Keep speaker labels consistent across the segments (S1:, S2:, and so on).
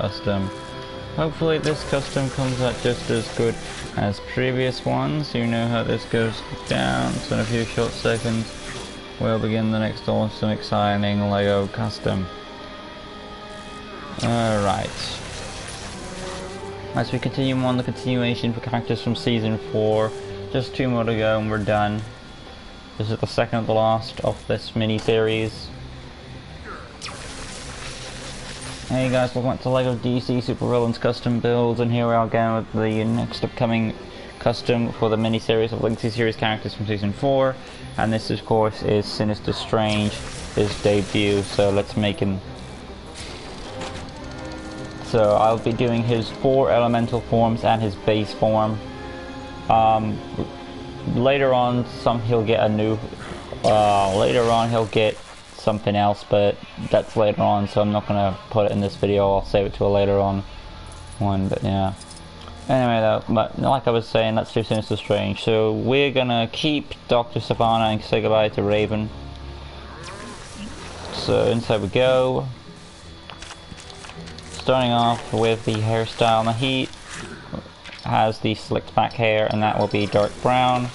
S1: custom. Hopefully this custom comes out just as good as previous ones. You know how this goes down, so in a few short seconds we'll begin the next awesome, exciting LEGO custom. Alright. As we continue on the continuation for characters from Season 4, just 2 more to go and we're done. This is the second of the last of this mini-series. Hey guys, welcome back to LEGO DC Super Villains Custom Builds, and here we are again with the next upcoming custom for the mini-series of Lynxy series characters from Season 4. And this of course is Sinister Strange, his debut, so let's make him. So I'll be doing his 4 elemental forms and his base form. Later on he'll get a new, later on he'll get something else, but that's later on, so I'm not gonna put it in this video. I'll save it to a later on one, but yeah. Anyway though, but like I was saying, let's do Sinister Strange. So we're gonna keep Dr. Savannah and say goodbye to Raven. So inside we go. Starting off with the hairstyle. Now he has the slicked back hair, and that will be dark brown.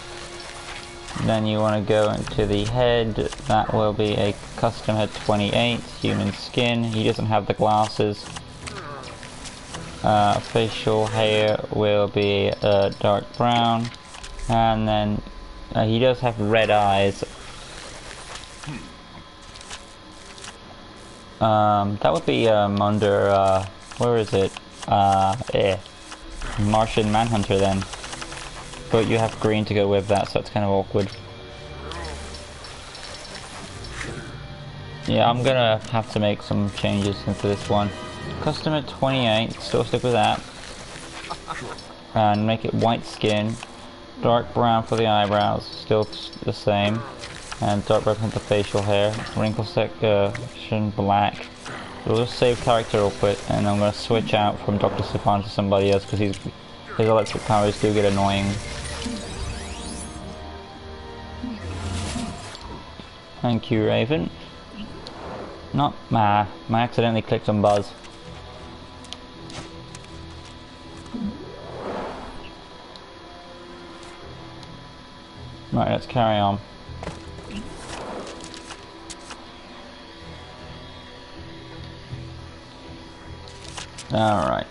S1: Then you want to go into the head. That will be a custom head 28, human skin. He doesn't have the glasses. Facial hair will be dark brown, and then he does have red eyes. That would be under where is it? Martian Manhunter then. But you have green to go with that, so it's kind of awkward. Yeah, I'm gonna have to make some changes into this one. Custom at 28, still stick with that. And make it white skin. Dark brown for the eyebrows, still the same. And dark brown for the facial hair. Wrinkle section black. We'll just save character real quick, and I'm gonna switch out from Dr. Savannah to somebody else because his electric powers do get annoying. Thank you, Raven. Not I accidentally clicked on Buzz. Right, let's carry on. Alright,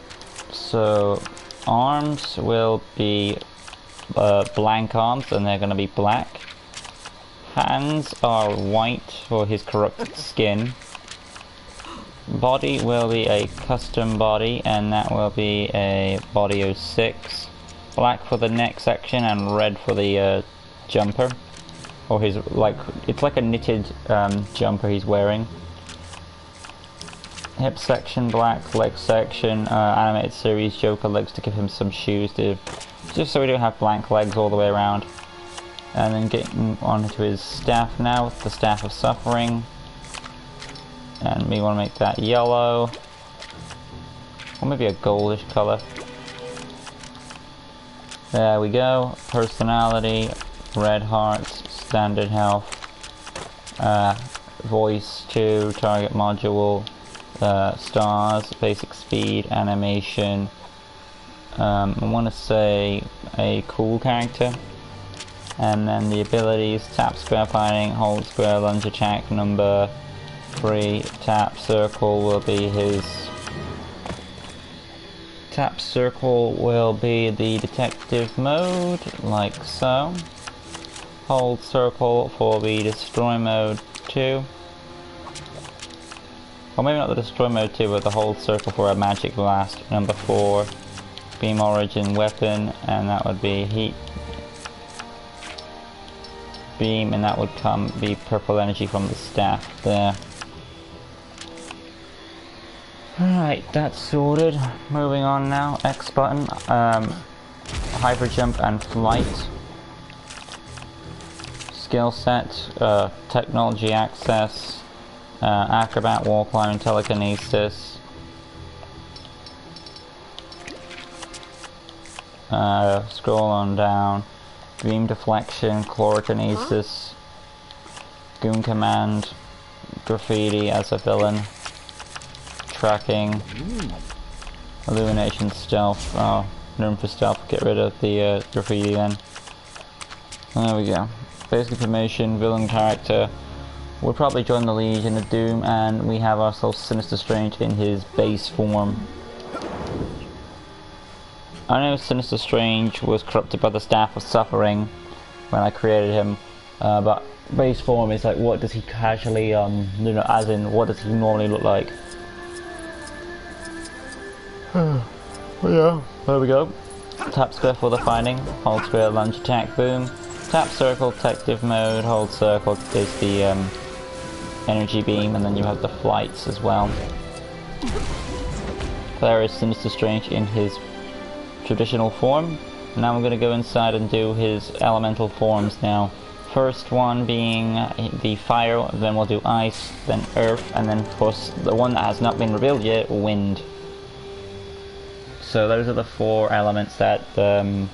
S1: so arms will be blank arms, and they're going to be black. Hands are white for his corrupted skin. Body will be a custom body, and that will be a body 06. Black for the neck section and red for the jumper, or his it's like a knitted jumper he's wearing. Hip section black, leg section animated series Joker legs to give him some shoes just so we don't have blank legs all the way around. And then getting onto his staff now with the Staff of Suffering. And we want to make that yellow. Or maybe a goldish color. There we go. Personality, red hearts, standard health. Voice 2, target module, stars, basic speed, animation. I want to say a cool character. And then the abilities: tap square fighting, hold square lunge attack number 3, tap circle will be his. Tap circle will be the detective mode, like so. Hold circle for the destroy mode 2. Or maybe not the destroy mode 2, but the hold circle for a magic blast number 4. Beam origin weapon, and that would be heat beam, and that would be purple energy from the staff there. Alright, that's sorted. Moving on now. X button, hyper jump and flight. Skill set, technology access, acrobat, wall climbing, telekinesis. Scroll on down. Beam deflection, chlorokinesis, goon command, graffiti as a villain, tracking, Illumination, stealth. Oh, room for stealth. Get rid of the graffiti then. And there we go. Basic information, villain character. We'll probably join the Legion of Doom, and we have ourselves Sinister Strange in his base form. I know Sinister Strange was corrupted by the Staff of Suffering when I created him, but base form is like, what does he casually, as in, what does he normally look like? Well, yeah, there we go. Tap square for the fighting, hold square, lunge attack, boom. Tap circle, detective mode, hold circle is the energy beam, and then you have the flights as well. There is Sinister Strange in his traditional form. Now we're going to go inside and do his elemental forms now. First one being the fire, then we'll do ice, then earth, and then of course the one that has not been revealed yet, wind. So those are the 4 elements that the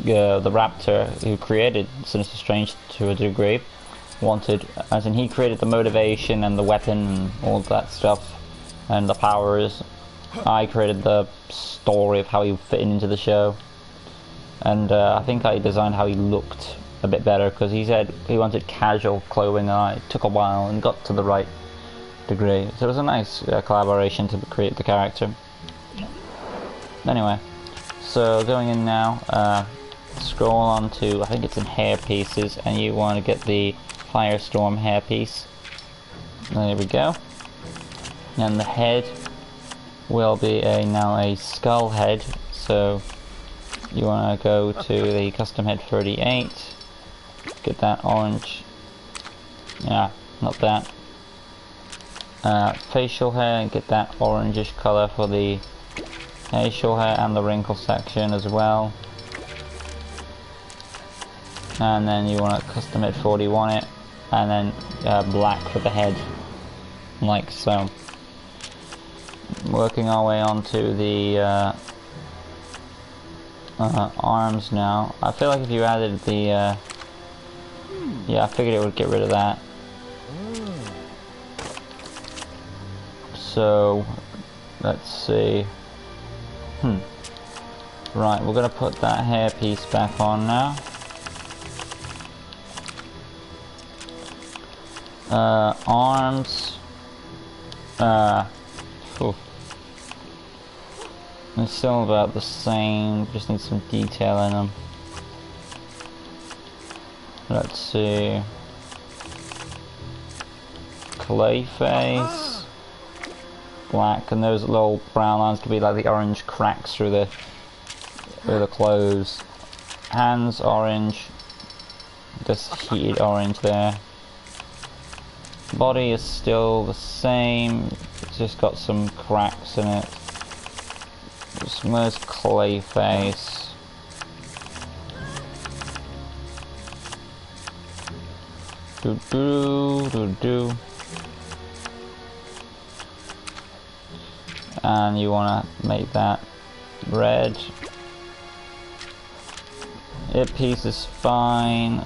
S1: Raptor who created Sinister Strange to a degree wanted, as in he created the motivation and the weapon and all that stuff and the powers. I created the story of how he fit into the show, and I think I designed how he looked a bit better, because he said he wanted casual clothing, and it took a while and got to the right degree. So it was a nice collaboration to create the character. Anyway, so going in now, scroll on to, I think it's in hair pieces, and you want to get the Firestorm hairpiece. There we go. And the head will be now a skull head, so you want to go to the custom head 38, get that orange, yeah, not that, facial hair, and get that orangish color for the facial hair and the wrinkle section as well. And then you want to custom head 41 it, and then black for the head, like so. Working our way onto the arms now. I feel like if you added the yeah, I figured it would get rid of that. So let's see. Right, we're gonna put that hairpiece back on now. Arms. It's still about the same, just need some detail in them. Let's see. Clay face. Black, and those little brown lines could be like the orange cracks through the clothes. Hands orange. Just heated orange there. Body is still the same, it's just got some cracks in it. Where's clay face? Do. And you want to make that red. It piece is fine.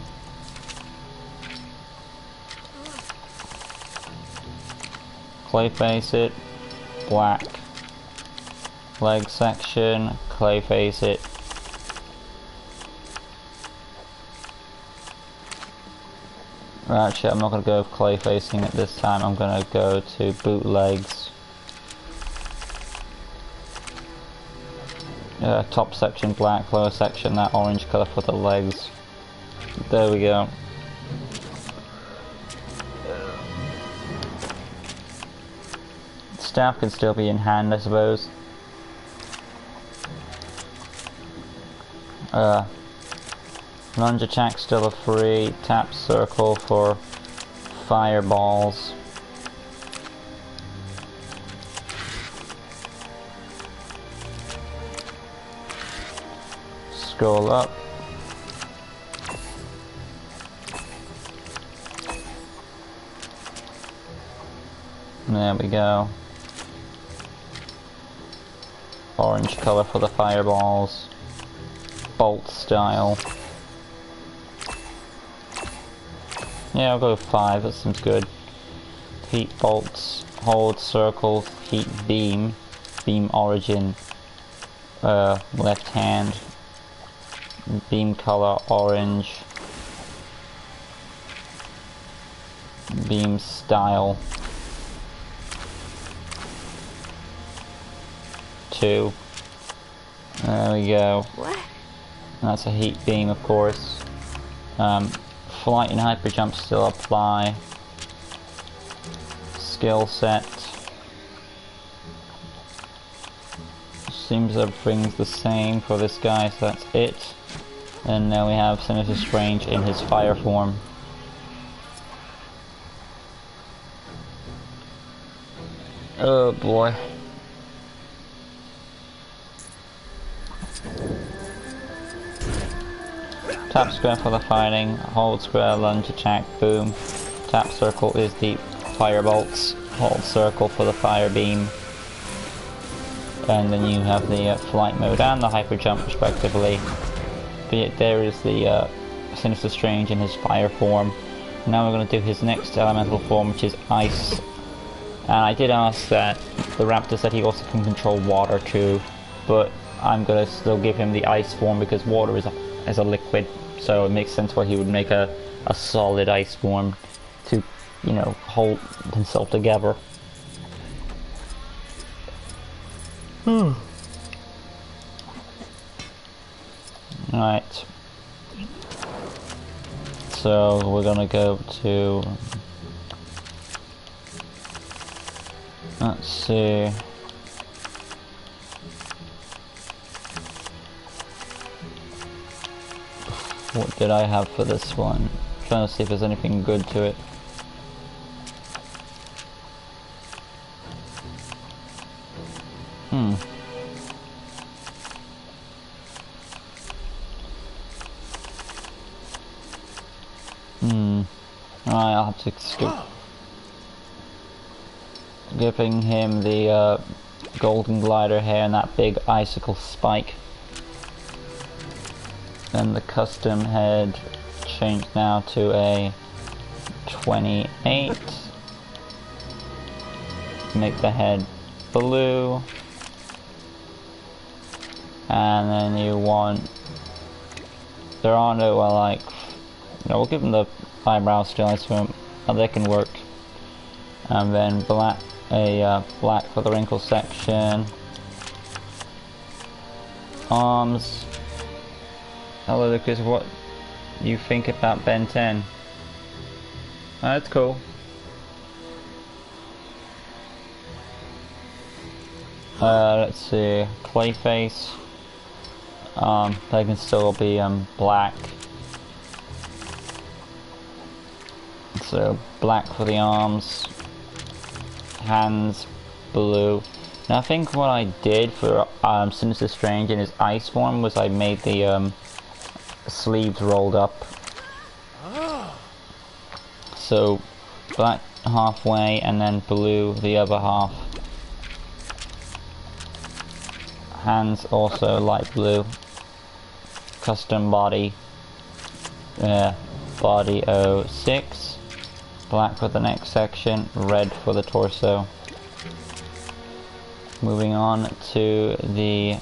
S1: Clay face it, black. Leg section, clay face it. Actually, I'm not going to go with clay facing it this time, I'm going to go to boot legs. Top section black, lower section that orange colour for the legs. There we go. Staff can still be in hand, I suppose. Lunge attack still a free. Tap circle for fireballs. Scroll up. There we go. Orange color for the fireballs. Bolt style. Yeah, I'll go with 5, that seems good. Heat bolts, hold circle, heat beam. beam origin, left hand, beam color orange, beam style 2. There we go.
S2: What?
S1: That's a heat beam, of course. Flight and hyper jump still apply. Skill set. Seems everything's the same for this guy, so that's it. And now we have Sinister Strange in his fire form. Oh boy. Tap square for the fighting, hold square, lunge attack, boom. Tap circle is the fire bolts, hold circle for the fire beam. And then you have the flight mode and the hyper jump respectively. But yet there is the Sinister Strange in his fire form. Now we're going to do his next elemental form, which is ice. And I did ask that the raptor said he also can control water too, but I'm going to still give him the ice form because water is a liquid. So it makes sense why he would make a solid ice form to, you know, hold himself together. Right. So we're gonna go to, let's see. What did I have for this one? I'm trying to see if there's anything good to it. Alright, I'll have to skip. Giving him the golden glider hair and that big icicle spike. Then the custom head changed now to a 28. Make the head blue. And then you want, there are no like, we'll give them the eyebrows still, so they can work. And then black, black for the wrinkle section. Arms. Hello Lucas, what you think about Ben 10? That's cool. Let's see, Clayface. They can still be black. So black for the arms, hands blue. Now I think what I did for Sinister Strange in his ice form was I made the sleeves rolled up. So black halfway and then blue the other half. Hands also light blue. Custom body, body 06. Black for the neck section, red for the torso. Moving on to the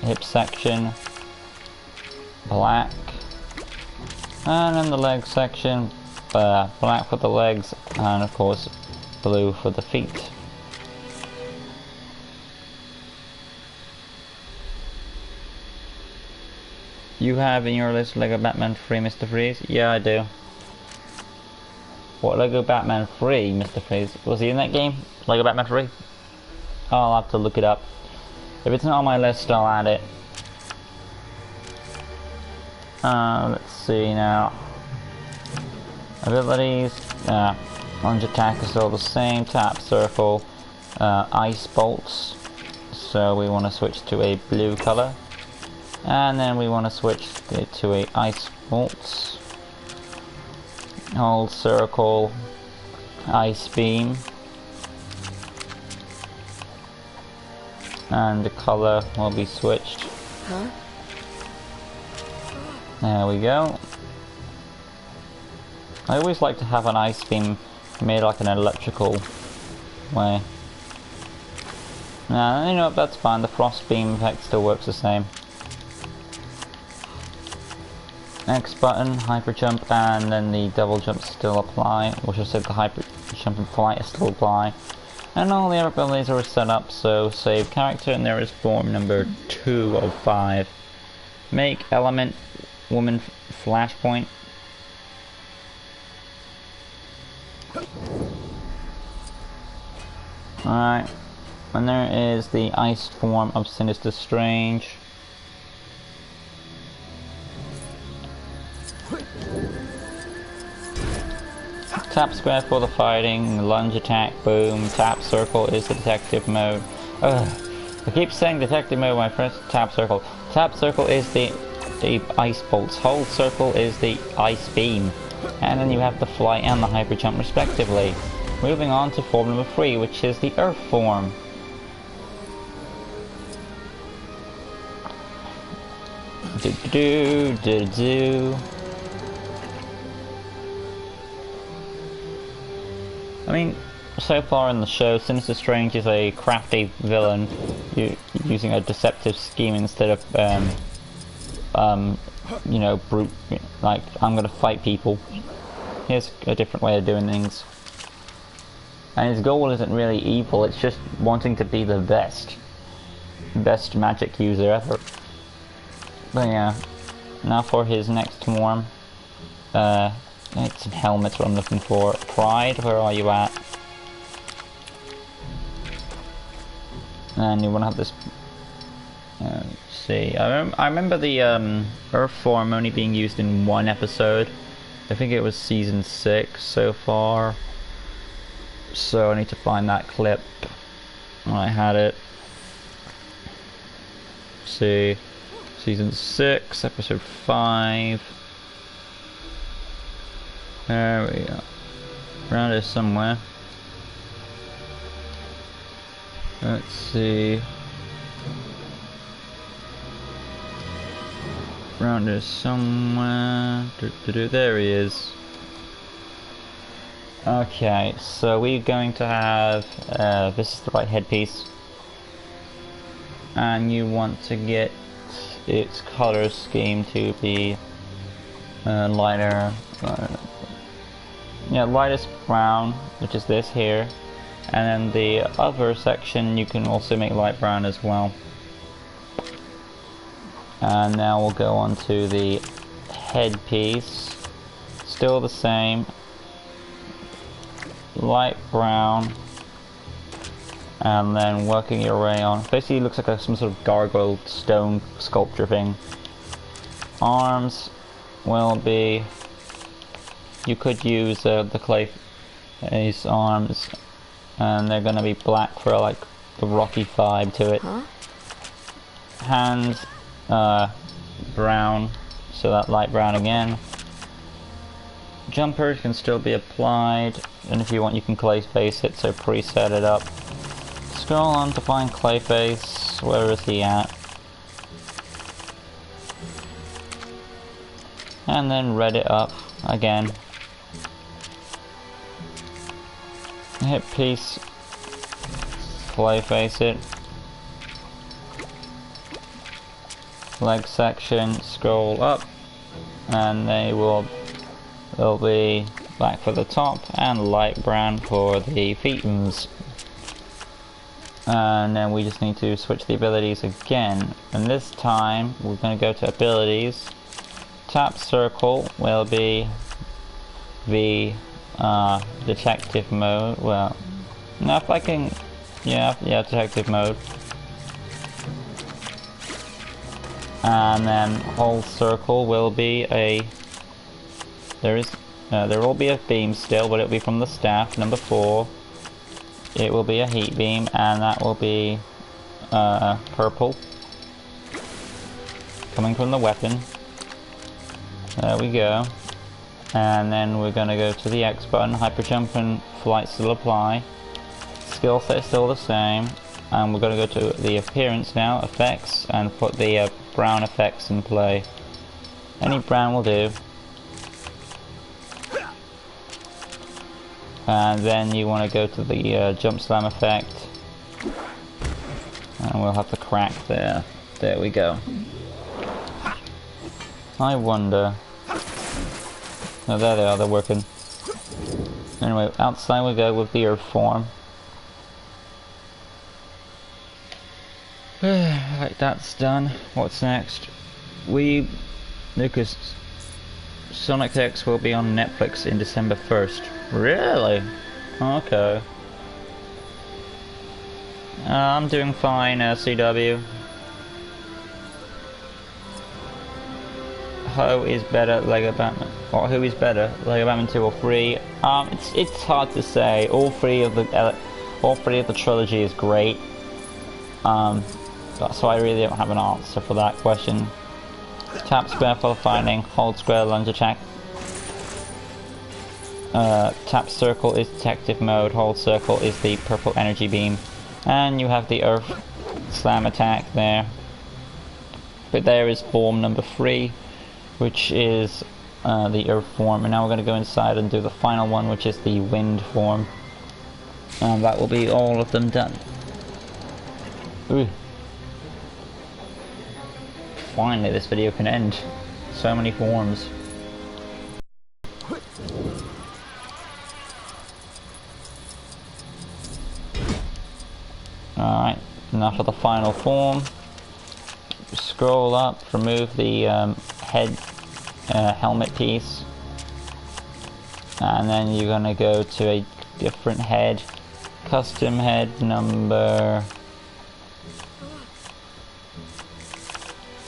S1: hip section, black. And then the leg section, black for the legs, and of course blue for the feet. You have in your list Lego Batman 3, Mr. Freeze? Yeah, I do. What, Lego Batman 3, Mr. Freeze? Was he in that game? Lego Batman 3? Oh, I'll have to look it up. If it's not on my list, I'll add it. Let's see now. Abilities. Lunge attack is all the same. Tap circle. Ice bolts. So we want to switch to a blue color. And then we want to switch it to a ice bolts. Hold circle, ice beam, and the color will be switched.
S2: Huh?
S1: There we go. I always like to have an ice beam made like an electrical way. Nah, you know, that's fine. The frost beam effect still works the same. X button, hyper jump, and then the double jump still apply. Which I said the hyper jump and flight still apply. And all the other abilities are set up, so save character, and there is form number 2 of 5. Make element woman flashpoint. Alright. And there is the ice form of Sinister Strange. Tap square for the fighting, lunge attack, boom, tap circle is the detective mode. Ugh, I keep saying detective mode when I press tap circle. Tap circle is the ice bolts, hold circle is the ice beam, and then you have the flight and the hyper jump respectively. Moving on to form number 3, which is the earth form. I mean, so far in the show, Sinister Strange is a crafty villain, using a deceptive scheme instead of, you know, brute, like, I'm gonna fight people. Here's a different way of doing things. And his goal isn't really evil, it's just wanting to be the best magic user ever. But yeah, now for his next form. It's some helmets what I'm looking for. Pride, where are you at? And you want to have this... let's see, I remember the Earth form only being used in one episode. I think it was season 6 so far. So I need to find that clip. I had it. Let's see, season 6, episode 5. There we go. Around here somewhere. Let's see. Around here somewhere. There he is. Okay, so we're going to have, this is the right headpiece. And you want to get its color scheme to be lighter. Yeah, lightest brown, which is this here. And then the other section you can also make light brown as well. And now we'll go on to the headpiece. Still the same. Light brown. And then working your way on. Basically it looks like some sort of gargoyle stone sculpture thing. Arms will be... You could use the Clayface arms, and they're gonna be black for like the rocky vibe to it. Huh? Hands, brown, so that light brown again. Jumpers can still be applied, and if you want you can Clayface it, so preset it up. Scroll on to find Clayface, where is he at? And then red it up again. Hit piece, Clayface it. Leg section, scroll up, and they'll be black for the top and light brown for the feetums. And then we just need to switch the abilities again, and this time we're going to go to abilities. Tap circle will be the detective mode. Well, now if I can, yeah, detective mode. And then hold circle will be a, there will be a beam still, but it'll be from the staff, number 4. It will be a heat beam, and that will be purple, coming from the weapon. There we go. And then we're going to go to the X button, hyper jump and flight still apply. Skill set is still the same. And we're going to go to the appearance now, effects, and put the brown effects in play. Any brown will do. And then you want to go to the jump slam effect. And we'll have the crack there. There we go. I wonder... Oh, there they are, they're working. Anyway, outside we go with the earth form. Right, that's done. What's next? Lucas, Sonic X will be on Netflix in December 1st. Really? Okay. I'm doing fine, CW. Who is better, Lego Batman? Or who is better, Lego Batman 2 or 3? It's hard to say. All three of the trilogy is great. So I really don't have an answer for that question. Tap square for fighting, hold square lunge attack. Tap circle is detective mode, hold circle is the purple energy beam. And you have the earth slam attack there. But there is form number 3, which is the earth form. And now we're going to go inside and do the final one, which is the wind form. And that will be all of them done. Ooh. Finally, this video can end. So many forms. Alright, now for the final form. Scroll up, remove the helmet piece. And then you're gonna go to a different head. Custom head number...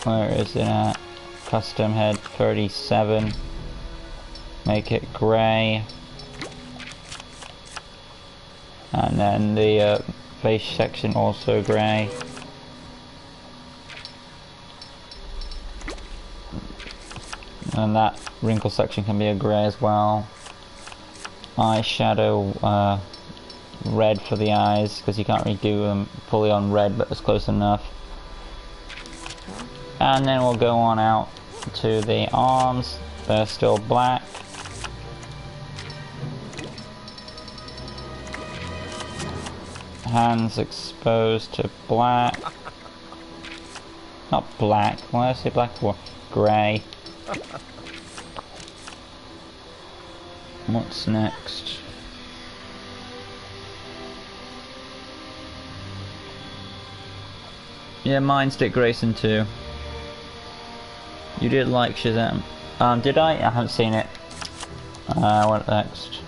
S1: Where is it at? Custom head 37. Make it grey. And then the face section also grey. And that wrinkle section can be a grey as well. Eyeshadow red for the eyes, because you can't really do them fully on red, but it's close enough. And then we'll go on out to the arms. They're still black. Hands exposed to black. Not black. Why did I say black for? Grey. What's next? Yeah, mine stick Grayson too. You did like Shazam. Did I? I haven't seen it. What next?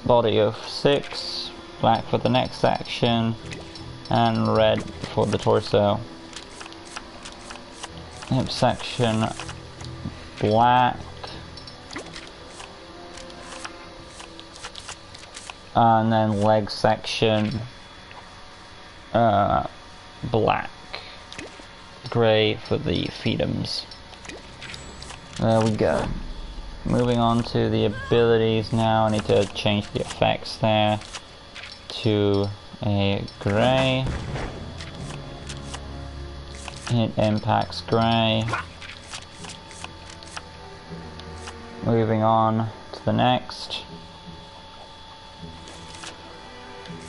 S1: Body of 6, black for the neck section, and red for the torso. Hip section, black. And then leg section, black. Grey for the fetums. There we go. Moving on to the abilities now. I need to change the effects there to a grey. Hit impacts grey. Moving on to the next.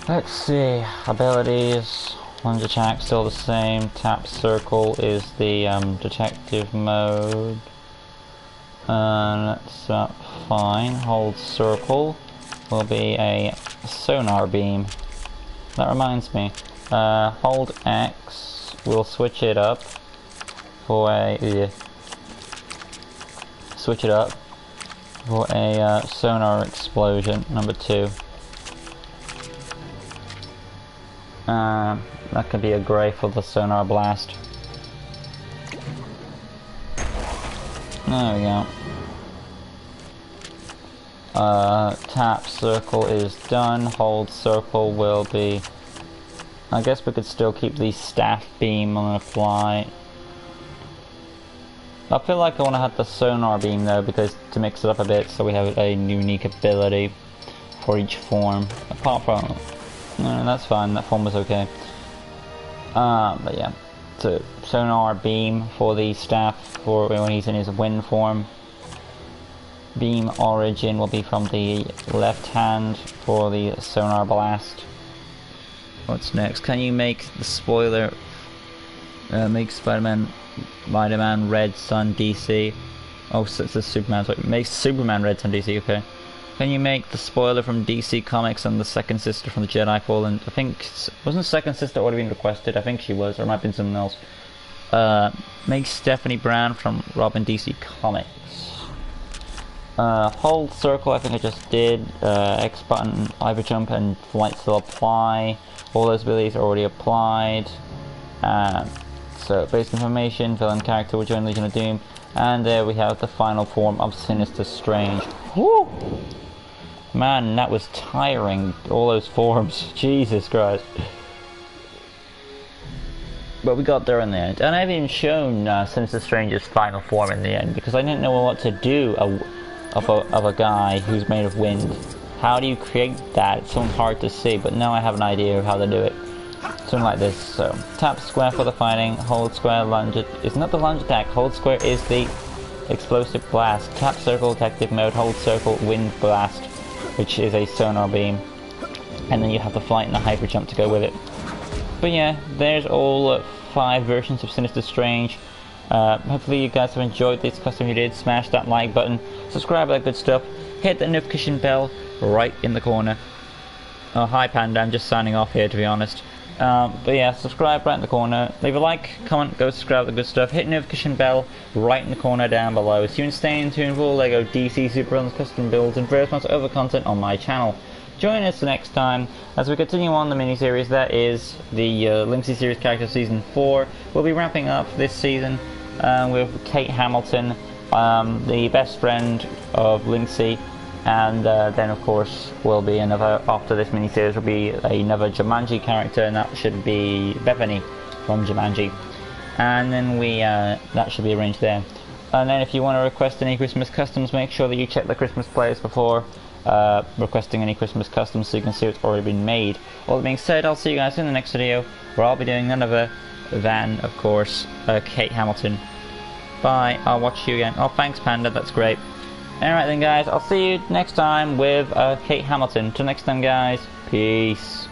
S1: Let's see, abilities, lunge attack still the same, tap circle is the detective mode, that's fine, hold circle will be a sonar beam. That reminds me, hold X, we'll switch it up for a, sonar explosion, number 2. That could be a grey for the sonar blast. There we go. Tap circle is done. Hold circle will be... I guess we could still keep the staff beam on the fly. I feel like I want to have the sonar beam though, because to mix it up a bit so we have a unique ability for each form. Apart from... No, that's fine, that form was okay. But yeah, so sonar beam for the staff for when he's in his wind form. beam origin will be from the left hand for the sonar blast. What's next? Can you make the spoiler, make Spider-Man Red Sun DC? Oh, so it's a Superman, sorry. Make Superman Red Sun DC, okay. Can you make the spoiler from DC Comics and the second sister from the Jedi Fallen? I think, wasn't second sister already been requested? I think she was, or it might have been something else. Make Stephanie Brown from Robin DC Comics. Hold circle, I think I just did. X button, hyper jump, and flight still apply. All those abilities are already applied. So basic information, villain character will join Legion of Doom. And there we have the final form of Sinister Strange. Woo! Man, that was tiring, all those forms. Jesus Christ. But we got there in the end. And I haven't even shown Sinister Strange's final form in the end, because I didn't know what to do of a guy who's made of wind. How do you create that? It's so hard to see, but now I have an idea of how to do it. Something like this. So tap square for the fighting, hold square lunge. It's not the lunge attack, hold square is the explosive blast. Tap circle detective mode, hold circle wind blast, which is a sonar beam. And then you have the flight and the hyper jump to go with it. But yeah, there's all 5 versions of Sinister Strange. Hopefully you guys have enjoyed this custom. If you did, smash that like button, subscribe, that good stuff, hit the notification bell right in the corner. Oh, hi Panda, I'm just signing off here to be honest. But yeah, subscribe right in the corner, leave a like, comment, go subscribe, the good stuff, hit notification bell right in the corner down below so you can stay in tune for all LEGO DC Supervillains custom builds and various amounts of other content on my channel. Join us next time as we continue on the mini-series that is the Lynxy series character season 4. We'll be wrapping up this season with Kate Hamilton, the best friend of Lynxy, and then of course will be another, after this mini-series will be another Jumanji character, and that should be Bethany from Jumanji. And then that should be arranged there. And then if you want to request any Christmas customs, make sure that you check the Christmas playlist before requesting any Christmas customs so you can see what's already been made. All that being said, I'll see you guys in the next video where I'll be doing none other than, of course, Kate Hamilton. Bye, I'll watch you again. Oh, thanks Panda, that's great. Alright then guys, I'll see you next time with Kate Hamilton. Till next time guys, peace.